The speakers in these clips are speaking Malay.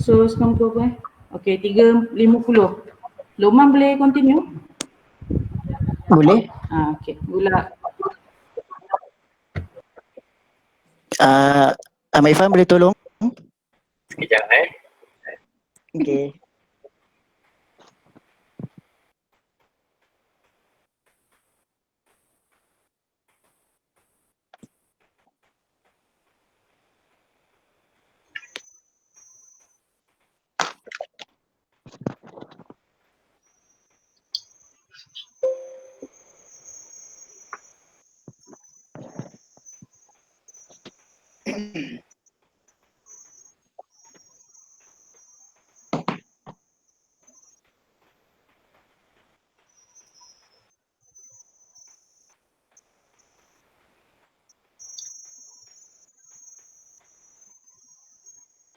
So sekarang pukul apa Okay, 3.50. Lokman boleh continue? Boleh? Okay, mula. Ahmad Irfan boleh tolong? Sekejap Okay.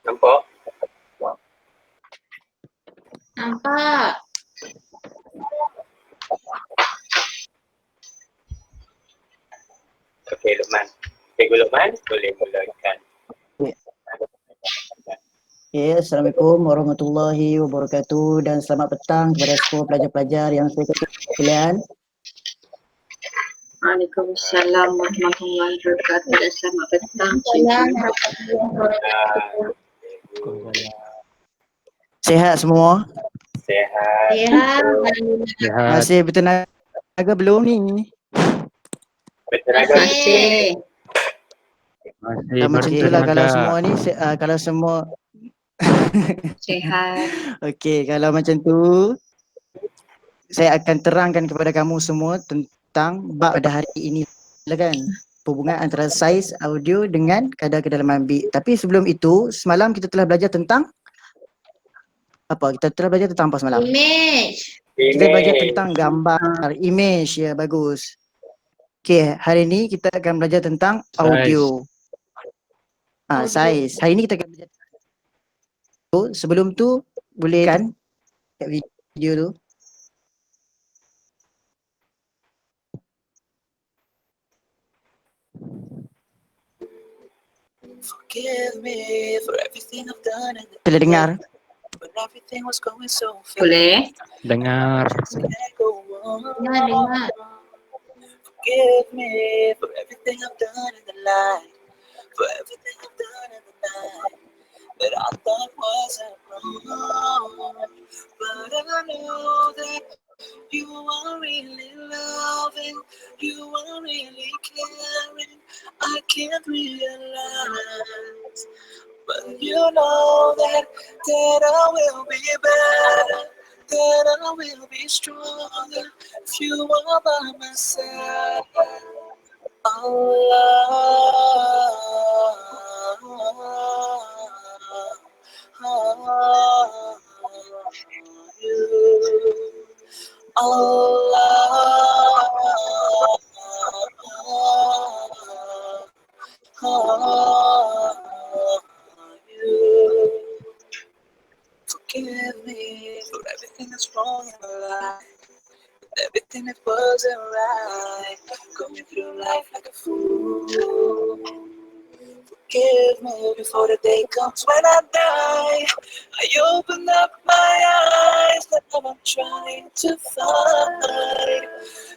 Nampak? Nampak. Okey, Luqman. Cikgu Luqman boleh mulakan. Okay, Assalamualaikum warahmatullahi wabarakatuh dan selamat petang kepada semua pelajar-pelajar yang saya kasihi sekalian. Waalaikumsalam warahmatullahi wabarakatuh dan selamat petang. Sihat semua? Sihat. Sihat. Masih bertenaga belum ni? Bertenaga Masih. Macam itulah kalau semua ni, kalau semua Sihat. Okey, kalau macam tu saya akan terangkan kepada kamu semua tentang bab pada hari ini lah kan. Hubungan antara saiz audio dengan kadar kedalaman bit. Tapi sebelum itu, semalam kita telah belajar tentang apa? Kita telah belajar tentang apa semalam? Image. Kita belajar tentang gambar, image, ya bagus. Okey, hari ini kita akan belajar tentang audio. Saiz. Hari ini kita akan belajar. Sebelum tu boleh kan kat video tu. Boleh dengar? Boleh? Dengar. Dengar. Forgive me for everything I've done in the life, for everything I've done in the night that I thought wasn't wrong. But I know that you are really loving, you are really caring. I can't realize, but you know that I will be better, that I will be stronger if you are by my side. Forgive me for everything that's wrong in my life, everything that wasn't right, going through life like a fool. Forgive me before the day comes when I die. I open up my eyes, now I'm trying to find,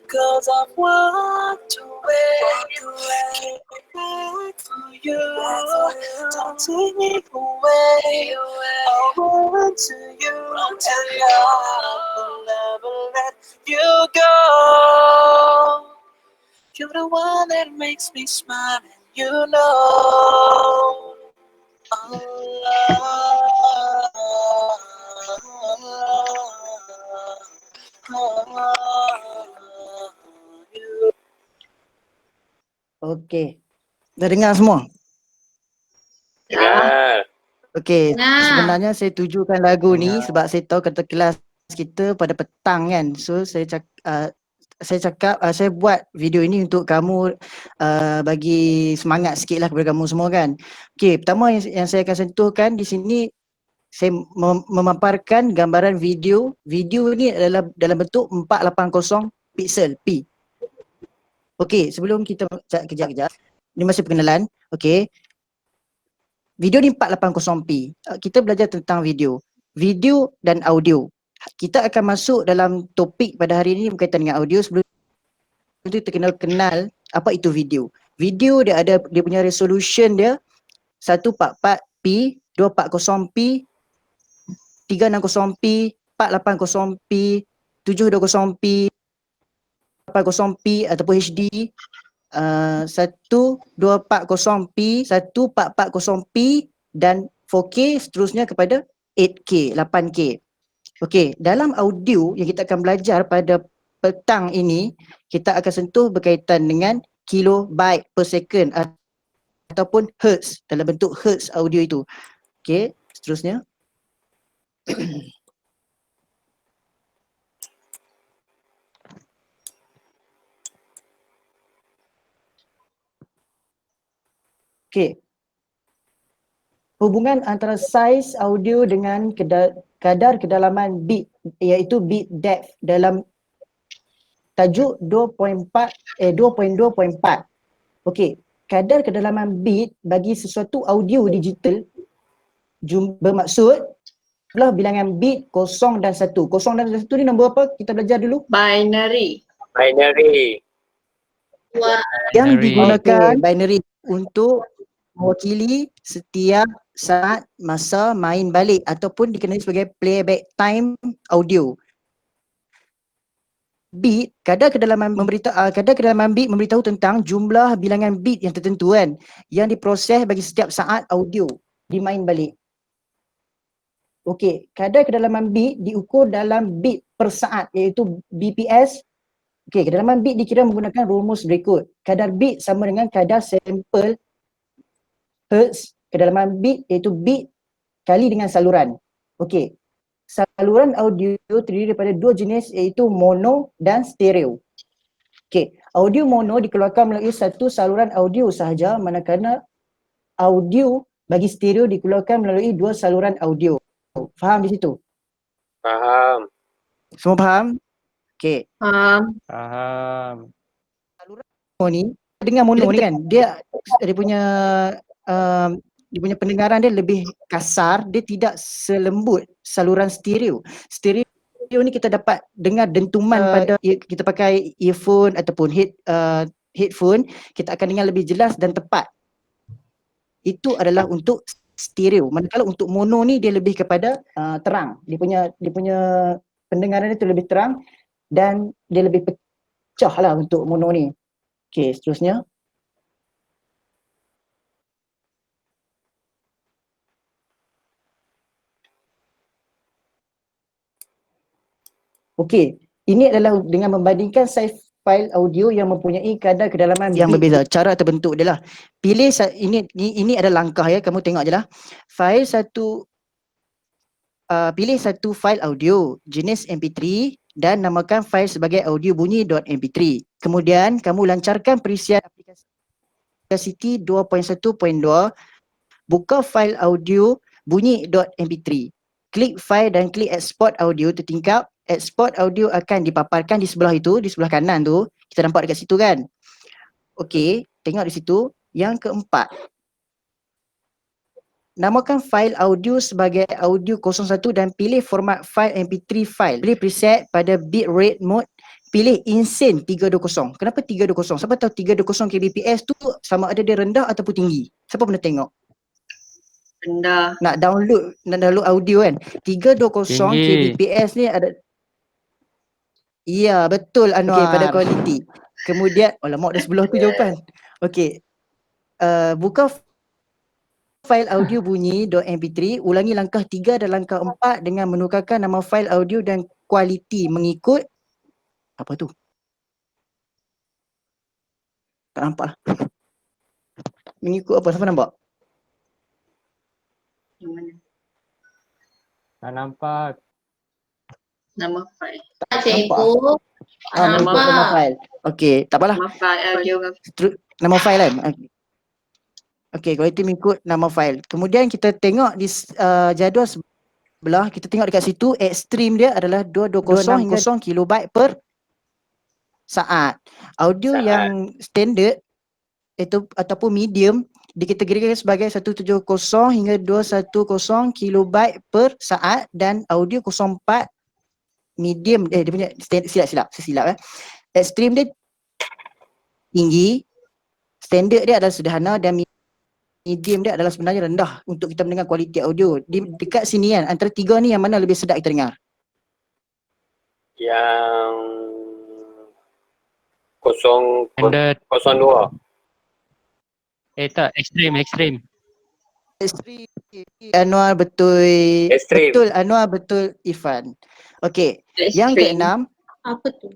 'cause I've walked away, came back for you. Don't take me away, I'll run to you, and I will never let you go. You're the one that makes me smile, and you know. Okey. Dah dengar semua? Dengar. Okey, Dengar. sebenarnya saya tujukan lagu ni sebab saya tahu kata kelas kita pada petang kan. So saya cakap saya buat video ini untuk kamu bagi semangat sikit lah kepada kamu semua kan. Okey, pertama yang saya akan sentuhkan di sini, saya memaparkan gambaran video. Video ni adalah dalam bentuk 480 pixel P. Okey, sebelum kita kejap. Ini masih perkenalan. Okey. Video ni 480p. Kita belajar tentang video. Video dan audio. Kita akan masuk dalam topik pada hari ini berkaitan dengan audio. Sebelum itu kita kenal apa itu video. Video dia ada dia punya resolution dia 144p, 240p, 360p, 480p, 720p, 80p ataupun HD, 1240p, 1440p dan 4K seterusnya kepada 8K, 8K. Okey, dalam audio yang kita akan belajar pada petang ini, kita akan sentuh berkaitan dengan kilobyte per second ataupun hertz, dalam bentuk hertz audio itu. Okey, seterusnya. Okey. Hubungan antara saiz audio dengan kadar kedalaman bit, iaitu bit depth dalam tajuk 2.2.4. Okey, kadar kedalaman bit bagi sesuatu audio digital bermaksud jumlah bilangan bit 0 dan 1. 0 dan 1 ni nombor apa? Kita belajar dulu. Binary. Binary. Yang Binary. digunakan binary untuk mewakili setiap saat masa main balik ataupun dikenali sebagai playback time audio. Bit, kadar kedalaman bit memberitahu tentang jumlah bilangan bit yang tertentu kan, yang diproses bagi setiap saat audio dimain balik. Okey, kadar kedalaman bit diukur dalam bit per saat iaitu BPS. Okey, kedalaman bit dikira menggunakan rumus berikut. Kadar bit sama dengan kadar sampel hertz, kedalaman bit iaitu bit kali dengan saluran. Okey. Saluran audio terdiri daripada dua jenis iaitu mono dan stereo. Okey, audio mono dikeluarkan melalui satu saluran audio sahaja, manakala audio bagi stereo dikeluarkan melalui dua saluran audio. Faham di situ? Faham. Semua faham? Okey. Faham. Faham. Mono ni kan, dia punya dia punya pendengaran dia lebih kasar, dia tidak selembut saluran stereo. Stereo ni kita dapat dengar dentuman pada kita pakai earphone ataupun headphone, kita akan dengar lebih jelas dan tepat. Itu adalah untuk stereo. Manakala untuk mono ni dia lebih kepada terang. Dia punya pendengaran dia tu lebih terang dan dia lebih pecah lah untuk mono ni. Okey, seterusnya. Okey, ini adalah dengan membandingkan saiz fail audio yang mempunyai kadar kedalaman yang berbeza. Cara atau bentuk dia lah. Pilih ini ada langkah ya, kamu tengok je lah. Pilih satu fail audio jenis MP3 dan namakan fail sebagai audio bunyi.mp3. Kemudian kamu lancarkan perisian aplikasi Audacity 2.1.2, buka fail audio bunyi.mp3. Klik file dan klik export audio tertingkap. Export audio akan dipaparkan di sebelah itu, di sebelah kanan tu. Kita nampak dekat situ kan? Okey, tengok di situ. Yang keempat, namakan fail audio sebagai audio 01 dan pilih format file MP3 file. Pilih preset pada bitrate mode. Pilih insane 320. Kenapa 320? Siapa tahu 320 kbps tu sama ada dia rendah ataupun tinggi? Siapa pernah tengok? Rendah. Nak download audio kan? 320 Tinggi. kbps ni ada. Ya, betul Anwar. Okey, pada kualiti. Kemudian, alamak dah sebelah tu jawapan. Okey. Buka fail audio bunyi.mp3, ulangi langkah 3 dan langkah 4 dengan menukarkan nama fail audio dan kualiti mengikut apa tu? Tak nampak lah. Mengikut apa? Siapa nampak? Yang mana? Tak nampak. Nama file. Cikgu. Mengikut nama file. Okey, tak apalah. Nama file audio. Nama file kan? Okey, kualiti mengikut nama file. Kemudian kita tengok di jadual sebelah, kita tengok dekat situ ekstrim dia adalah 220 hingga 0 kilobyte per saat. Audio yang standard itu ataupun medium dikategorikan sebagai 170 hingga 210 kilobyte per saat dan audio 04 medium dia punya silap ekstrim dia tinggi, standard dia adalah sederhana dan medium dia adalah sebenarnya rendah untuk kita mendengar kualiti audio. Dekat sini kan, antara tiga ni yang mana lebih sedap kita dengar? Yang kosong Standard. 02. Tak, ekstrim. Ekstrim. Anwar betul. Ekstrim. Betul Anwar, betul Ifan. Okey, yang Extreme. keenam, Apa tu?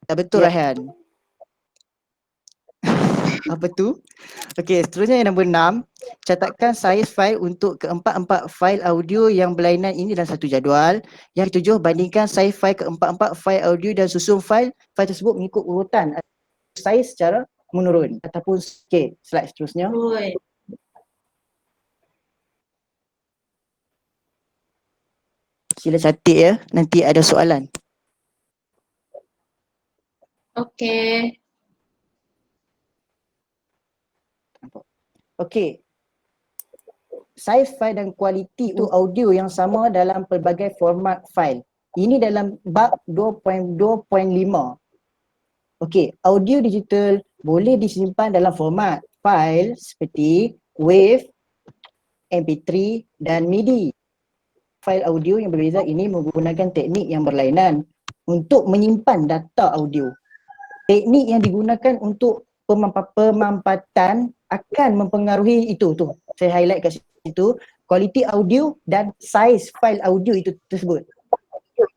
betul Ya. Raihan. Apa tu? Okey, seterusnya yang nombor 6, catatkan saiz fail untuk keempat-empat fail audio yang berlainan ini dalam satu jadual. Yang ketujuh, bandingkan saiz fail keempat-empat fail audio dan susun fail tersebut mengikut urutan saiz secara menurun ataupun okey, slide seterusnya. Oi. Sila catat ya, nanti ada soalan. Okay. Okey. Saiz fail dan kualiti itu audio yang sama dalam pelbagai format fail. Ini dalam bab 2.2.5. Okey, audio digital boleh disimpan dalam format fail seperti WAV, MP3 dan MIDI. Fail audio yang berbeza ini menggunakan teknik yang berlainan untuk menyimpan data audio. Teknik yang digunakan untuk pemampatan akan mempengaruhi itu tu. Saya highlight kat situ, kualiti audio dan saiz fail audio itu tersebut.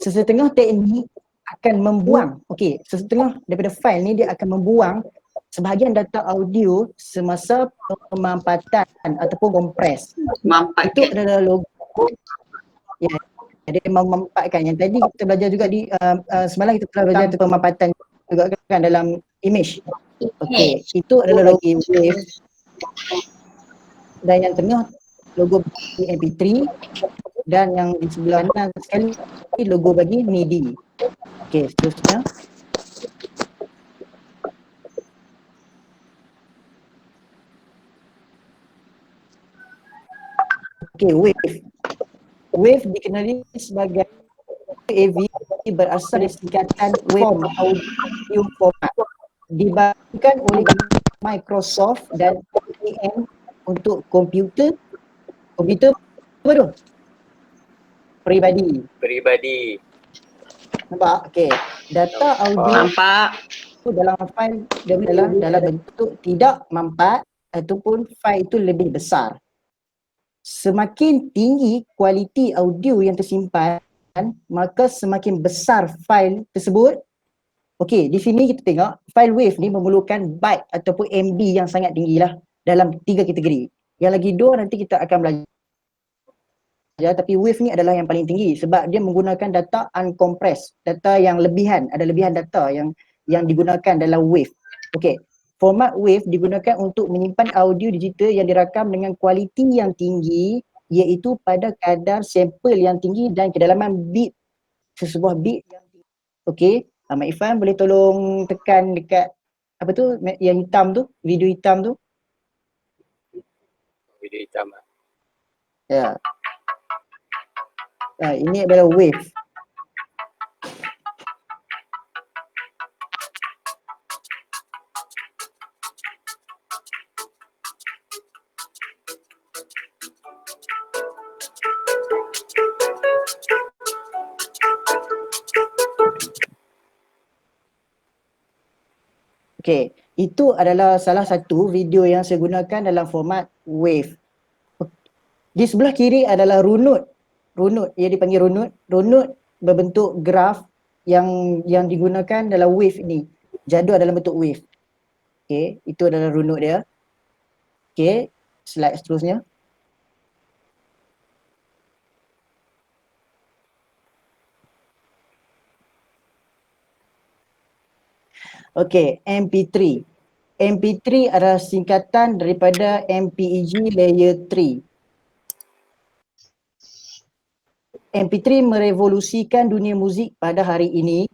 Sesetengah teknik akan membuang, okey, sesetengah daripada fail ni dia akan membuang sebahagian data audio semasa pemampatan ataupun kompres. Mampat Itu kan? adalah logo. Ya, dia memampatkan. Yang tadi kita belajar juga di semalam kita telah belajar tentang pemampatan juga kan dalam image. Okey, itu adalah logo wave. Dan yang tengah logo bagi MP3 dan yang di sebelah kanan sekali logo bagi MIDI. Okey, seterusnya. Okey, wave. Wave dikenali sebagai WAV berasal dari singkatan Waveform Audio Format. Dibangunkan oleh Microsoft dan IBM untuk komputer apa tu? Peribadi. Nampak? Okey. Data audio Nampak. itu dalam fail dalam bentuk tidak mampat ataupun fail itu lebih besar. Semakin tinggi kualiti audio yang tersimpan, maka semakin besar fail tersebut. Okey, di sini kita tengok file wave ni memerlukan byte ataupun MB yang sangat tinggi lah dalam 3 kategori. Yang lagi 2 nanti kita akan belajar, tapi wave ni adalah yang paling tinggi sebab dia menggunakan data uncompressed, data yang lebihan, ada lebihan data yang digunakan dalam wave. Okey, format wave digunakan untuk menyimpan audio digital yang dirakam dengan kualiti yang tinggi, iaitu pada kadar sampel yang tinggi dan kedalaman bit, sesebuah bit yang tinggi. Okey, Ahmad Ifan boleh tolong tekan dekat apa tu yang hitam tu, video hitam tu. Video hitam. Ya. Ini adalah wave. Okey, itu adalah salah satu video yang saya gunakan dalam format wave. Di sebelah kiri adalah runut. Runut, ia dipanggil runut. Runut berbentuk graf yang digunakan dalam wave ini. Jadual dalam bentuk wave. Okey, itu adalah runut dia. Okey, slide seterusnya. Okey, MP3. MP3 adalah singkatan daripada MPEG Layer 3. MP3 merevolusikan dunia muzik pada hari ini.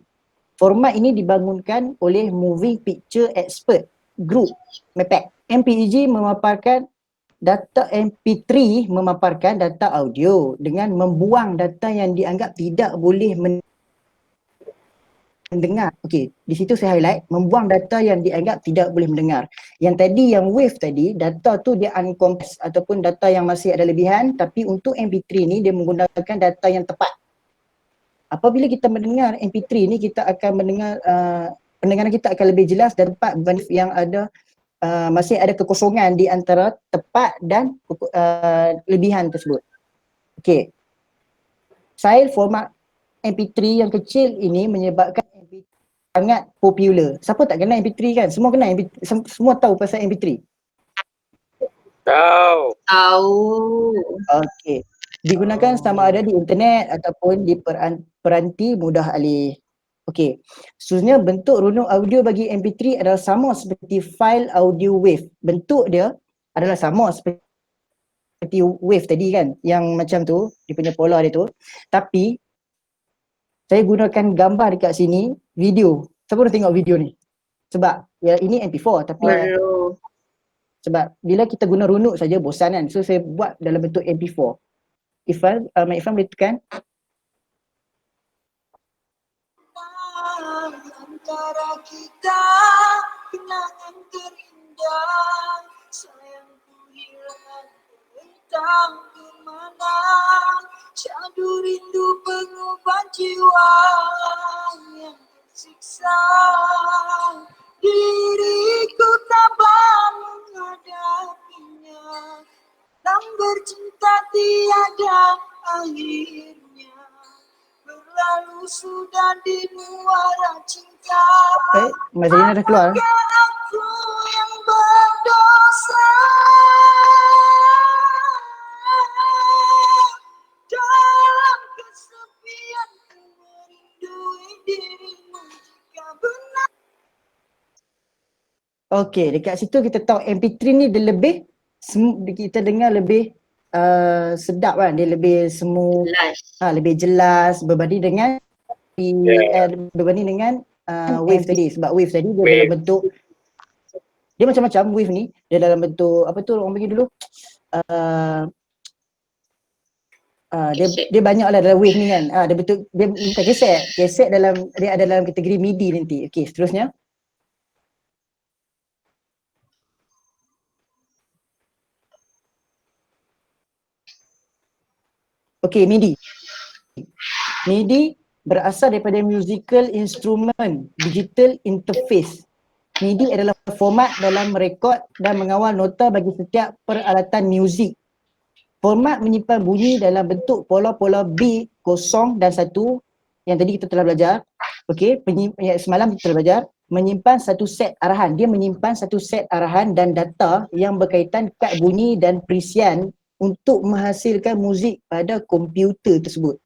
Format ini dibangunkan oleh Moving Picture Expert Group, MEPEG. MPEG memaparkan data MP3 memaparkan data audio dengan membuang data yang dianggap tidak boleh mendengar. Okey, di situ saya highlight membuang data yang dianggap tidak boleh mendengar. Yang tadi yang wave tadi, data tu dia uncompressed ataupun data yang masih ada lebihan, tapi untuk MP3 ni dia menggunakan data yang tepat. Apabila kita mendengar MP3 ni, kita akan mendengar pendengaran kita akan lebih jelas dan tepat berbanding yang ada masih ada kekosongan di antara tepat dan lebihan tersebut. Okey. File format MP3 yang kecil ini menyebabkan MP3 sangat popular. Siapa tak kenal MP3 kan? Semua kenal MP3, semua tahu pasal MP3. Tahu. Tahu. Okey. Digunakan sama ada di internet ataupun di peranti mudah alih. Okey. Seterusnya bentuk runut audio bagi MP3 adalah sama seperti file audio wave. Bentuk dia adalah sama seperti wave tadi kan, yang macam tu, dia punya pola dia tu. Tapi saya gunakan gambar dekat sini, video. Siapa dah tengok video ni? Sebab ya ini MP4 tapi Perlu. sebab bila kita guna runut saja bosan kan. So saya buat dalam bentuk MP4. Irfan, Mak Irfan boleh tekan? Antara kita kenangan terindah, sayangku hilang entah kemana, syadu rindu pengubah jiwa yang tersiksa. Diriku tabah menghadapinya, dan bercinta tiada akhirnya. Berlalu sudah di muara cinta. Mas Zina dah keluar. Aku yang berdosa. Dalam kesepian ku merindui dirimu jika benar. Okey, dekat situ kita tahu MP3 ni dia lebih kita dengar lebih sedap kan, dia lebih smooth, Jelas. lebih jelas berbanding dengan berbanding dengan wave tadi. Sebab wave tadi dia dalam bentuk dia macam-macam. Wave ni dia dalam bentuk apa tu orang panggil dulu dia banyak lah dalam wave ni kan. Dia bentuk dia bukan kaset dalam dia ada dalam kategori MIDI nanti. Okey, seterusnya okey, MIDI. MIDI berasal daripada Musical Instrument Digital Interface. MIDI adalah format dalam merekod dan mengawal nota bagi setiap peralatan muzik. Format menyimpan bunyi dalam bentuk pola-pola beat, kosong dan satu yang tadi kita telah belajar. Okey, semalam kita telah belajar menyimpan satu set arahan. Dia menyimpan satu set arahan dan data yang berkaitan kad bunyi dan perisian untuk menghasilkan muzik pada komputer tersebut.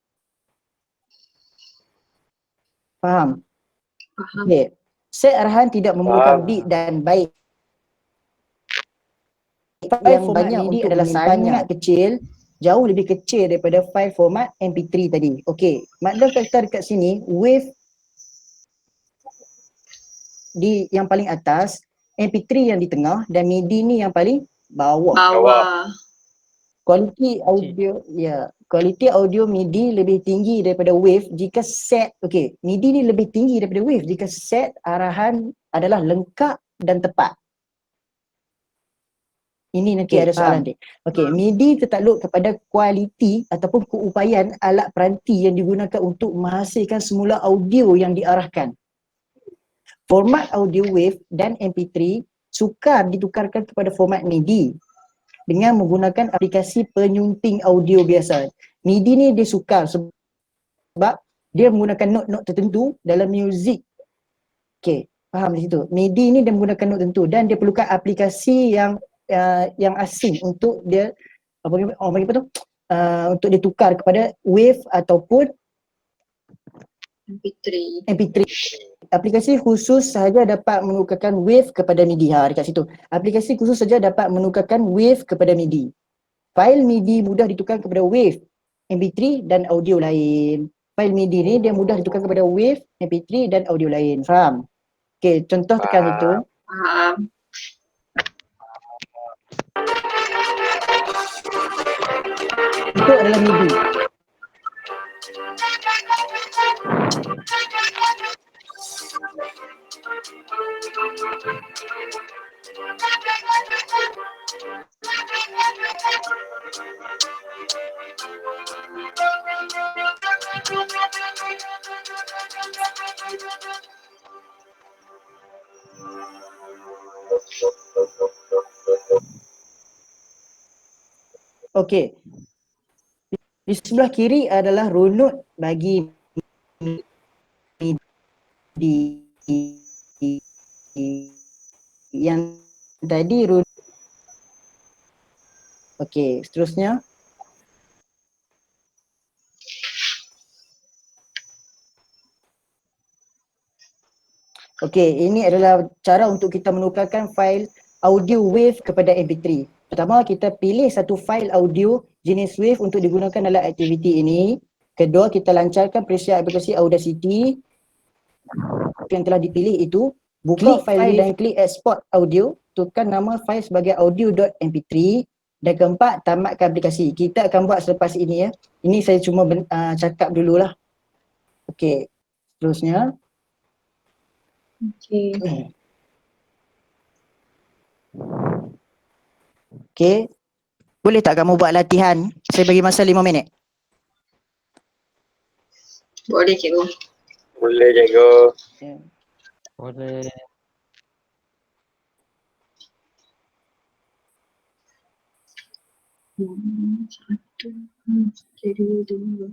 Faham? Faham. Okay. Set arahan tidak memerlukan beat dan baik. File format MIDI adalah sangat kecil, jauh lebih kecil daripada file format MP3 tadi. Okey, makna kata dekat sini, wave di yang paling atas, MP3 yang di tengah dan MIDI ni yang paling bawah. Bawah. Kualiti audio kualiti audio MIDI lebih tinggi daripada wave jika set MIDI ni lebih tinggi daripada wave jika set arahan adalah lengkap dan tepat. Ini nanti ada soalan dia. MIDI tertakluk kepada kualiti ataupun keupayaan alat peranti yang digunakan untuk menghasilkan semula audio yang diarahkan. Format audio wave dan MP3 sukar ditukarkan kepada format MIDI dengan menggunakan aplikasi penyunting audio biasa. MIDI ni dia sukar sebab dia menggunakan not-not tertentu dalam muzik. Okey, faham di situ. MIDI ni dia menggunakan not tertentu dan dia perlukan aplikasi yang asing untuk dia orang panggil apa tu? Untuk dia tukar kepada wave ataupun MP3. Aplikasi khusus sahaja dapat menukarkan wave kepada MIDI. Dekat situ. Aplikasi khusus saja dapat menukarkan wave kepada MIDI. Fail MIDI mudah ditukar kepada wave, MP3 dan audio lain. Fail MIDI ni dia mudah ditukar kepada wave, MP3 dan audio lain. Faham? Okey, contoh tekan situ. Faham. itu adalah MIDI. Okey. Di sebelah kiri adalah runut bagi MIDI yang tadi runut. Okey, seterusnya. Okey, ini adalah cara untuk kita menukarkan fail audio wave kepada MP3. Pertama, kita pilih satu fail audio jenis wave untuk digunakan dalam aktiviti ini. Kedua, kita lancarkan perisian aplikasi Audacity yang telah dipilih itu. Buka fail dan klik export audio. Tukar nama fail sebagai audio.mp3. Dan keempat, tamatkan aplikasi. Kita akan buat selepas ini ya. Ini saya cuma cakap dululah. Okey, seterusnya. Okay. Okey. Boleh tak kamu buat latihan? Saya bagi masa 5 minit. Boleh cikgu. Boleh cikgu. Boleh. Satu, jadi dua.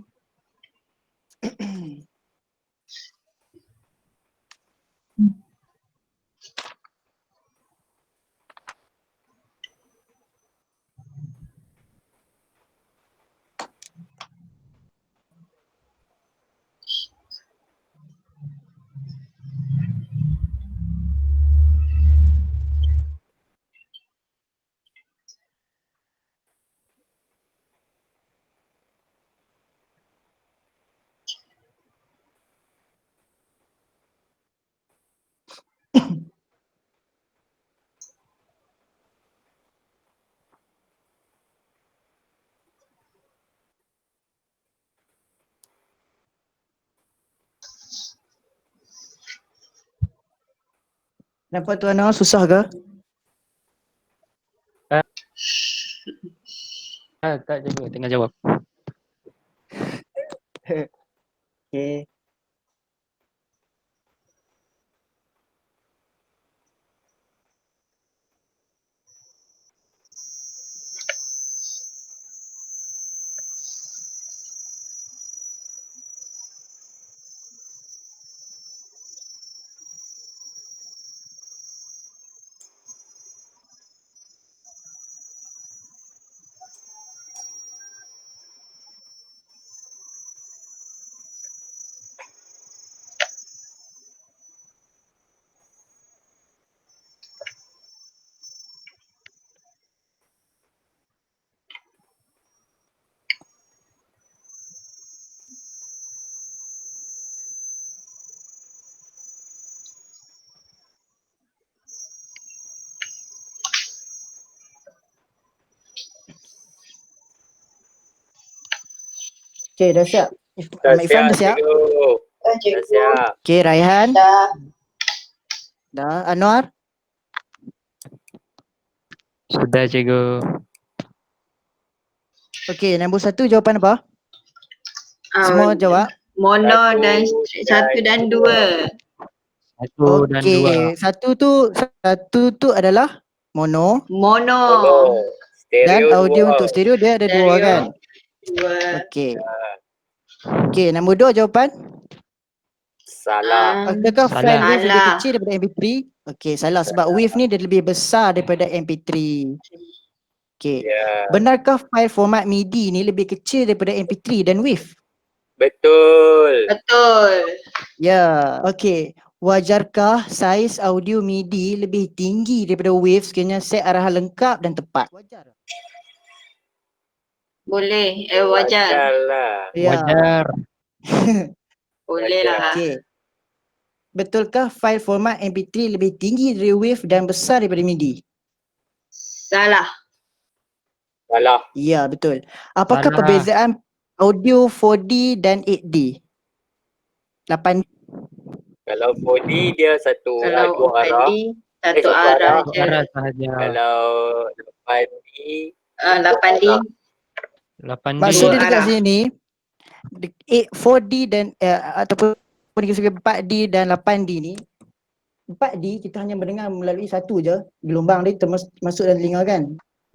Nampak Tuan Anwar susah ke? Tak cikgu, tengah jawab. Okey. Okey, dah siap. Dah Ahmad Irfan siap dah siap? cikgu. Dah siap. Okey, Raihan. Dah. Dah. Anwar. Sudah cikgu. Okey, nombor 1 jawapan apa? Semua jawab. Mono dan Satu 1 dan 2. 1 dan 2. Okey, satu tu adalah mono Mono. Mono. dan Stereo audio dua. untuk stereo dia ada dua Stereo. kan? 2. Okey. Okey, nombor 2 jawapan. Salah. Adakah Salah. file wave lebih Salah. kecil daripada MP3? Okey, salah sebab wave ni dia lebih besar daripada MP3. Okey. Ya. Benarkah file format MIDI ni lebih kecil daripada MP3 dan wave? Betul. Betul. Ya, okey. Wajarkah saiz audio MIDI lebih tinggi daripada wave sekiranya set arahan lengkap dan tepat? Wajar. Boleh. Wajar. Wajarlah. Ya. Wajar. Boleh lah. Okey. Betulkah file format MP3 lebih tinggi dari wave dan besar daripada MIDI? Salah. Salah. Ya, betul. Apakah Salah. perbezaan audio 4D dan 8D? 8D. Kalau 4D dia Kalau dua arah. 4D satu satu arah arah. je. Arah sahaja. Kalau 8D 8D 8D. Maksud dia Dua dekat arah. sini 4D dan ataupun disebut 4D dan 8D ni, 4D kita hanya mendengar melalui satu je gelombang dia masuk dalam telinga kan.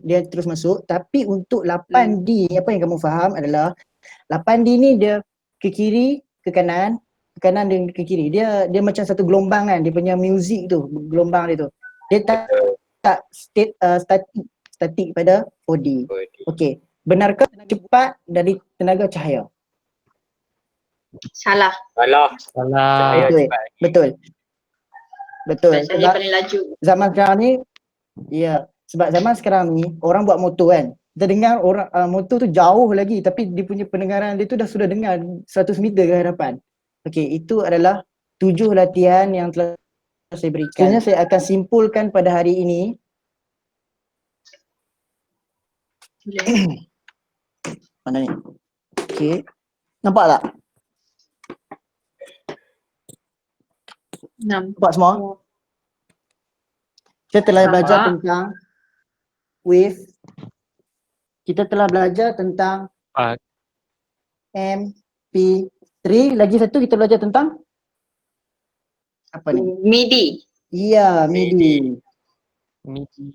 Dia terus masuk. Tapi untuk 8D ni apa yang kamu faham adalah 8D ni dia ke kiri, ke kanan dan ke kiri. Dia macam satu gelombang kan. Dia punya muzik tu, gelombang dia tu. Dia tak statik pada 4D. 4D. Okey. Benarkah cepat dari tenaga cahaya? Salah. Salah. Salah. Cahaya Betul. cepat. Betul. Betul. Cahaya Sebab paling laju. zaman sekarang ni, ya, sebab zaman sekarang ni orang buat motor kan. Kita dengar orang motor tu jauh lagi tapi dia punya pendengaran dia tu sudah dengar 100 meter ke hadapan. Okey, itu adalah 7 latihan yang telah saya berikan. Sebenarnya saya akan simpulkan pada hari ini. Mana ni? Okey. Nampak tak? Nampak semua? Kita telah belajar tentang wave. Kita telah belajar tentang Nampak. MP3. Lagi satu kita belajar tentang apa ni? MIDI. Ya, MIDI. MIDI.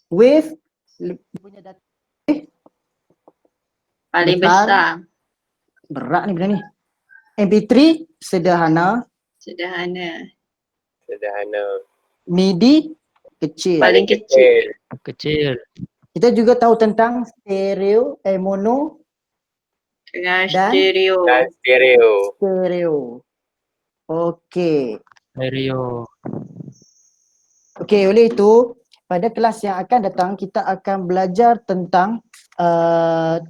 Wave punya data Paling besar. besar. Berat ni benda ni. MP3 sederhana, Sederhana. MIDI kecil. Paling kecil. Kecil. Kita juga tahu tentang stereo, mono Dengan Dan- stereo. Dan stereo. stereo. Okey. Stereo. Okey, oleh itu pada kelas yang akan datang kita akan belajar tentang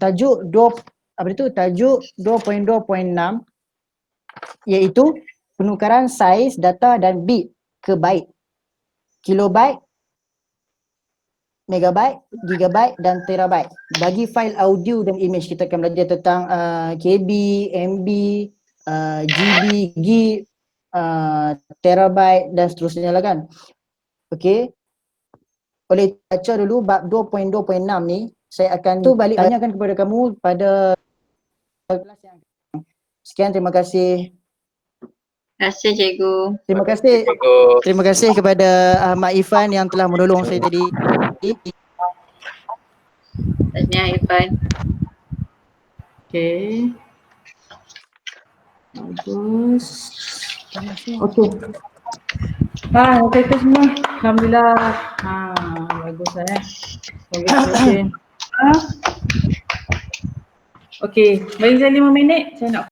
tajuk 2.2.6 iaitu penukaran saiz data dan bit ke byte, kilobyte, megabyte, gigabyte dan terabyte. Bagi fail audio dan image kita akan belajar tentang KB, MB, GB, gig, terabyte dan seterusnya lah kan. Okey. Oleh baca dulu bab 2.2.6 ni, saya akan balik tanyakan kepada kamu pada kelas yang akan. Sekian, terima kasih. Terima kasih cikgu. Terima kasih. Cikgu. Terima kasih kepada Mak Ifan yang telah menolong saya tadi. Tahniah Irfan. Okay. Bagus. Okay. Kita semua. Alhamdulillah. Bagus lah. Congratulations. Okay. Bagi saya 5 minit. Saya nak